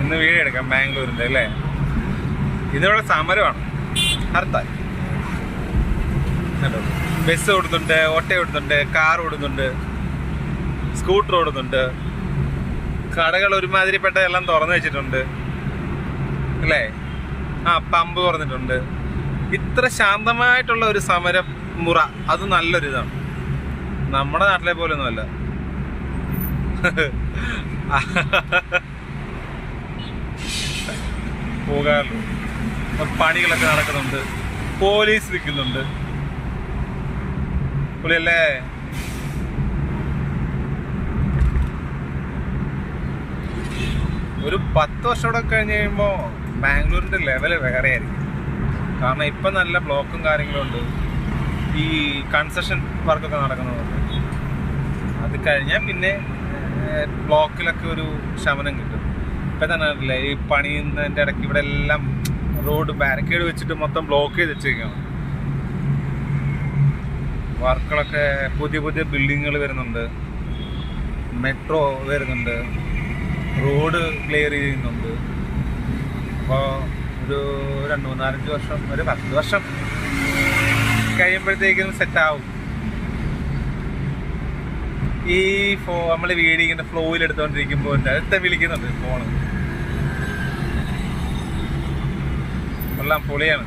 ഇന്ന് വീഡിയോ എടുക്കാം ബാംഗ്ലൂരിൻ്റെ അല്ലേ. ഇതിവിടെ സമരമാണ്, ഹർത്താൽ കേട്ടോ. ബസ് ഓടുന്നുണ്ട്, ഓട്ടോ ഓടുന്നുണ്ട്, കാർ ഓടുന്നുണ്ട്, സ്കൂട്ടർ ഓടുന്നുണ്ട്, കടകൾ ഒരുമാതിരിപ്പെട്ട എല്ലാം തുറന്നു വെച്ചിട്ടുണ്ട് അല്ലേ. പമ്പ് തുറന്നിട്ടുണ്ട്. ഇത്ര ശാന്തമായിട്ടുള്ള ഒരു സമരം മുറ അത് നല്ലൊരിതാണ്. നമ്മുടെ നാട്ടിലെ പോലൊന്നുമല്ല. പോകാറുള്ളൂ. പണികളൊക്കെ നടക്കുന്നുണ്ട്, പോലീസ് നിൽക്കുന്നുണ്ട്. പുള്ളിയല്ലേ ഒരു 10 വർഷം കൂടെ കഴിഞ്ഞ് കഴിയുമ്പോൾ ബാംഗ്ലൂരിൻ്റെ ലെവല് വേറെ ആയിരിക്കും. കാരണം ഇപ്പം നല്ല ബ്ലോക്കും കാര്യങ്ങളും ഉണ്ട്, ഈ കൺസ്ട്രക്ഷൻ വർക്കൊക്കെ നടക്കുന്നുണ്ട്. അത് കഴിഞ്ഞാൽ പിന്നെ ബ്ലോക്കിലൊക്കെ ഒരു ശമനം കിട്ടും. ഇപ്പം തന്നെ അറിയില്ലേ, ഈ പണിയുന്നതിൻ്റെ ഇടയ്ക്ക് ഇവിടെ എല്ലാം റോഡ് ബാരിക്കേഡ് വെച്ചിട്ട് മൊത്തം ബ്ലോക്ക് ചെയ്ത് വെച്ചേക്കാണ്. വർക്കുകളൊക്കെ പുതിയ പുതിയ ബിൽഡിങ്ങുകൾ വരുന്നുണ്ട്, മെട്രോ വരുന്നുണ്ട്, റോഡ് ക്ലിയർ ചെയ്യുന്നുണ്ട്. അപ്പോൾ ഒരു 2-3-4-5 വർഷം, ഒരു 10 വർഷം കഴിയുമ്പോഴത്തേക്കും സെറ്റാവും. ഈ നമ്മൾ വീഡിയോ ഇങ്ങനെ ഫ്ലോയിൽ എടുത്തുകൊണ്ടിരിക്കുമ്പോൾ അടുത്ത വിളിക്കുന്നുണ്ട് ഫോണ്. എല്ലാം പൊളിയാണ്.